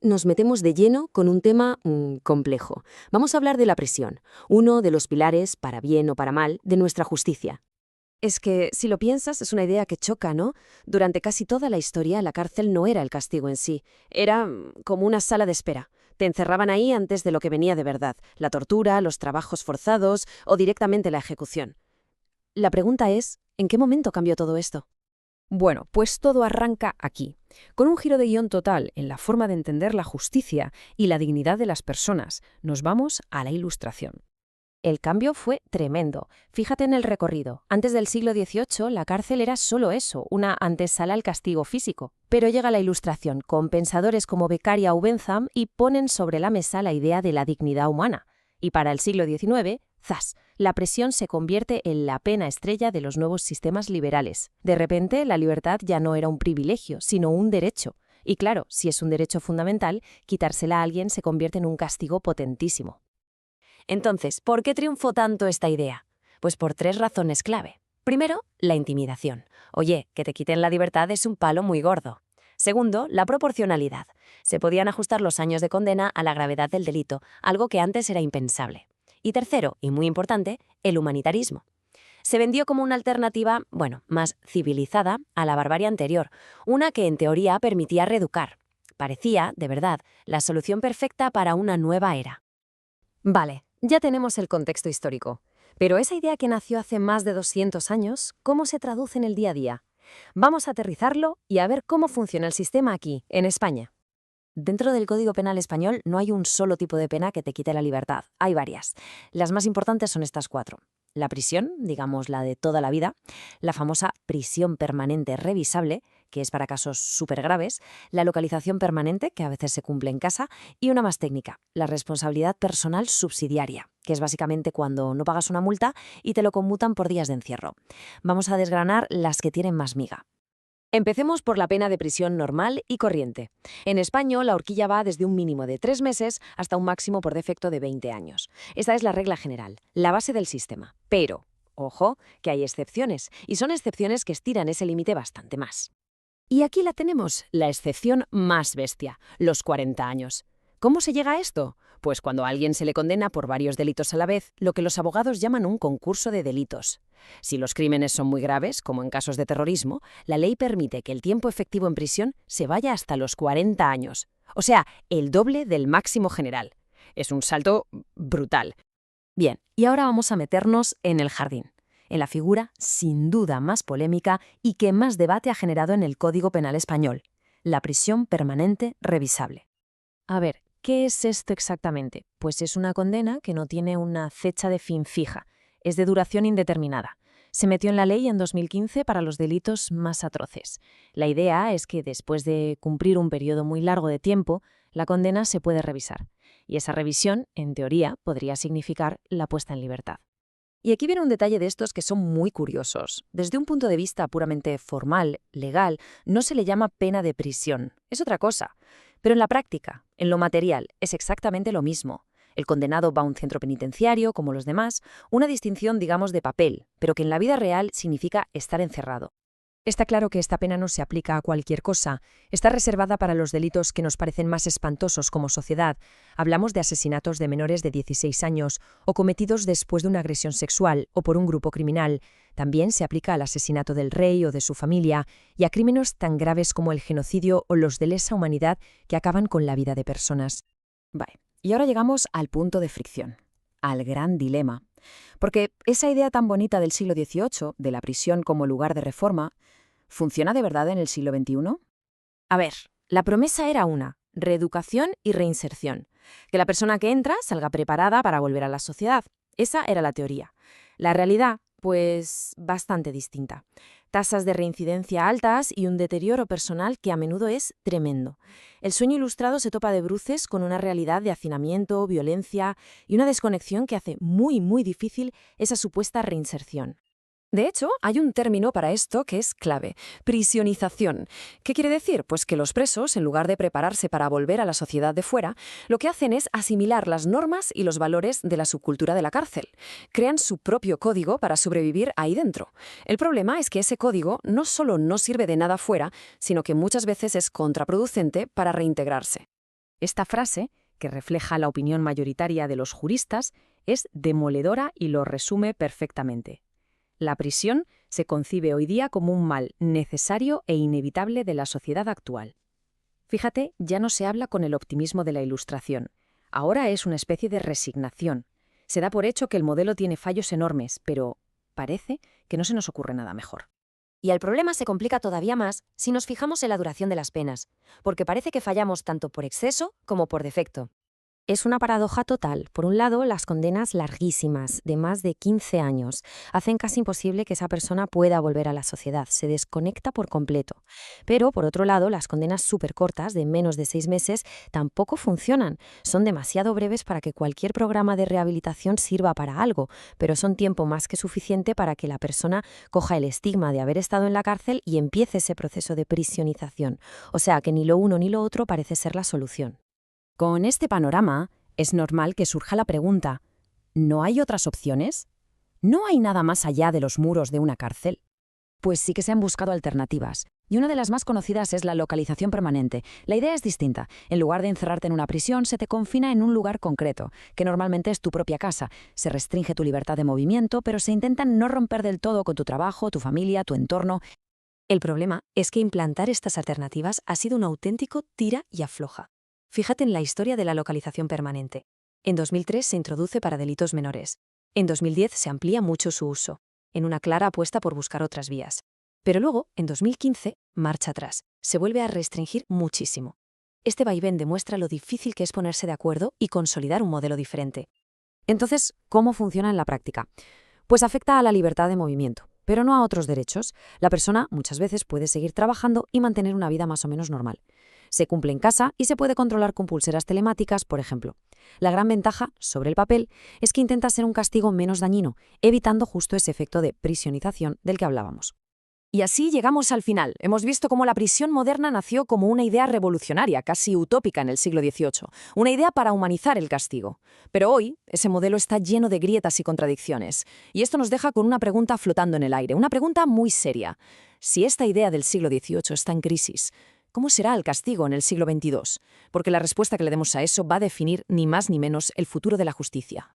nos metemos de lleno con un tema complejo. Vamos a hablar de la prisión, uno de los pilares, para bien o para mal, de nuestra justicia. Es que, si lo piensas, es una idea que choca, ¿no? Durante casi toda la historia, la cárcel no era el castigo en sí. Era como una sala de espera. Te encerraban ahí antes de lo que venía de verdad, la tortura, los trabajos forzados o directamente la ejecución. La pregunta es, ¿en qué momento cambió todo esto? Bueno, pues todo arranca aquí, con un giro de guión total en la forma de entender la justicia y la dignidad de las personas. Nos vamos a la Ilustración. El cambio fue tremendo. Fíjate en el recorrido. Antes del siglo XVIII, la cárcel era solo eso, una antesala al castigo físico. Pero llega la Ilustración, con pensadores como Beccaria o Bentham, y ponen sobre la mesa la idea de la dignidad humana. Y para el siglo XIX, ¡zas!, la prisión se convierte en la pena estrella de los nuevos sistemas liberales. De repente, la libertad ya no era un privilegio, sino un derecho. Y claro, si es un derecho fundamental, quitársela a alguien se convierte en un castigo potentísimo. Entonces, ¿por qué triunfó tanto esta idea? Pues por 3 razones clave. Primero, la intimidación. Oye, que te quiten la libertad es un palo muy gordo. Segundo, la proporcionalidad. Se podían ajustar los años de condena a la gravedad del delito, algo que antes era impensable. Y tercero, y muy importante, el humanitarismo. Se vendió como una alternativa, más civilizada a la barbarie anterior, una que en teoría permitía reeducar. Parecía, de verdad, la solución perfecta para una nueva era. Vale, ya tenemos el contexto histórico. Pero esa idea que nació hace más de 200 años, ¿cómo se traduce en el día a día? Vamos a aterrizarlo y a ver cómo funciona el sistema aquí, en España. Dentro del Código Penal español no hay un solo tipo de pena que te quite la libertad, hay varias. Las más importantes son estas 4. La prisión, digamos la de toda la vida, la famosa prisión permanente revisable, que es para casos súper graves, la localización permanente, que a veces se cumple en casa, y una más técnica, la responsabilidad personal subsidiaria, que es básicamente cuando no pagas una multa y te lo conmutan por días de encierro. Vamos a desgranar las que tienen más miga. Empecemos por la pena de prisión normal y corriente. En España, la horquilla va desde un mínimo de 3 meses hasta un máximo por defecto de 20 años. Esta es la regla general, la base del sistema. Pero, ojo, que hay excepciones, y son excepciones que estiran ese límite bastante más. Y aquí la tenemos, la excepción más bestia, los 40 años. ¿Cómo se llega a esto? Pues cuando a alguien se le condena por varios delitos a la vez, lo que los abogados llaman un concurso de delitos. Si los crímenes son muy graves, como en casos de terrorismo, la ley permite que el tiempo efectivo en prisión se vaya hasta los 40 años. O sea, el doble del máximo general. Es un salto brutal. Bien, y ahora vamos a meternos en el jardín, en la figura sin duda más polémica y que más debate ha generado en el Código Penal español, la prisión permanente revisable. A ver, ¿qué es esto exactamente? Pues es una condena que no tiene una fecha de fin fija, es de duración indeterminada. Se metió en la ley en 2015 para los delitos más atroces. La idea es que después de cumplir un periodo muy largo de tiempo, la condena se puede revisar. Y esa revisión, en teoría, podría significar la puesta en libertad. Y aquí viene un detalle de estos que son muy curiosos. Desde un punto de vista puramente formal, legal, no se le llama pena de prisión. Es otra cosa. Pero en la práctica, en lo material, es exactamente lo mismo. El condenado va a un centro penitenciario, como los demás, una distinción, digamos, de papel, pero que en la vida real significa estar encerrado. Está claro que esta pena no se aplica a cualquier cosa. Está reservada para los delitos que nos parecen más espantosos como sociedad. Hablamos de asesinatos de menores de 16 años o cometidos después de una agresión sexual o por un grupo criminal. También se aplica al asesinato del rey o de su familia y a crímenes tan graves como el genocidio o los de lesa humanidad que acaban con la vida de personas. Vale, y ahora llegamos al punto de fricción, al gran dilema. Porque esa idea tan bonita del siglo XVIII, de la prisión como lugar de reforma, ¿funciona de verdad en el siglo XXI? A ver, la promesa era una, reeducación y reinserción. Que la persona que entra salga preparada para volver a la sociedad. Esa era la teoría. La realidad, pues, bastante distinta. Tasas de reincidencia altas y un deterioro personal que a menudo es tremendo. El sueño ilustrado se topa de bruces con una realidad de hacinamiento, violencia y una desconexión que hace muy, muy difícil esa supuesta reinserción. De hecho, hay un término para esto que es clave, prisionización. ¿Qué quiere decir? Pues que los presos, en lugar de prepararse para volver a la sociedad de fuera, lo que hacen es asimilar las normas y los valores de la subcultura de la cárcel. Crean su propio código para sobrevivir ahí dentro. El problema es que ese código no solo no sirve de nada fuera, sino que muchas veces es contraproducente para reintegrarse. Esta frase, que refleja la opinión mayoritaria de los juristas, es demoledora y lo resume perfectamente. La prisión se concibe hoy día como un mal necesario e inevitable de la sociedad actual. Fíjate, ya no se habla con el optimismo de la Ilustración. Ahora es una especie de resignación. Se da por hecho que el modelo tiene fallos enormes, pero parece que no se nos ocurre nada mejor. Y el problema se complica todavía más si nos fijamos en la duración de las penas, porque parece que fallamos tanto por exceso como por defecto. Es una paradoja total. Por un lado, las condenas larguísimas, de más de 15 años, hacen casi imposible que esa persona pueda volver a la sociedad, se desconecta por completo. Pero, por otro lado, las condenas súper cortas, de menos de 6 meses, tampoco funcionan. Son demasiado breves para que cualquier programa de rehabilitación sirva para algo, pero son tiempo más que suficiente para que la persona coja el estigma de haber estado en la cárcel y empiece ese proceso de prisionización. O sea que ni lo uno ni lo otro parece ser la solución. Con este panorama, es normal que surja la pregunta, ¿no hay otras opciones? ¿No hay nada más allá de los muros de una cárcel? Pues sí que se han buscado alternativas, y una de las más conocidas es la localización permanente. La idea es distinta. En lugar de encerrarte en una prisión, se te confina en un lugar concreto, que normalmente es tu propia casa. Se restringe tu libertad de movimiento, pero se intenta no romper del todo con tu trabajo, tu familia, tu entorno. El problema es que implantar estas alternativas ha sido un auténtico tira y afloja. Fíjate en la historia de la localización permanente. En 2003 se introduce para delitos menores. En 2010 se amplía mucho su uso, en una clara apuesta por buscar otras vías. Pero luego, en 2015, marcha atrás. Se vuelve a restringir muchísimo. Este vaivén demuestra lo difícil que es ponerse de acuerdo y consolidar un modelo diferente. Entonces, ¿cómo funciona en la práctica? Pues afecta a la libertad de movimiento, pero no a otros derechos. La persona muchas veces puede seguir trabajando y mantener una vida más o menos normal. Se cumple en casa y se puede controlar con pulseras telemáticas, por ejemplo. La gran ventaja, sobre el papel, es que intenta ser un castigo menos dañino, evitando justo ese efecto de prisionización del que hablábamos. Y así llegamos al final. Hemos visto cómo la prisión moderna nació como una idea revolucionaria, casi utópica en el siglo XVIII, una idea para humanizar el castigo. Pero hoy, ese modelo está lleno de grietas y contradicciones. Y esto nos deja con una pregunta flotando en el aire, una pregunta muy seria. Si esta idea del siglo XVIII está en crisis, ¿cómo será el castigo en el siglo XXII? Porque la respuesta que le demos a eso va a definir ni más ni menos el futuro de la justicia.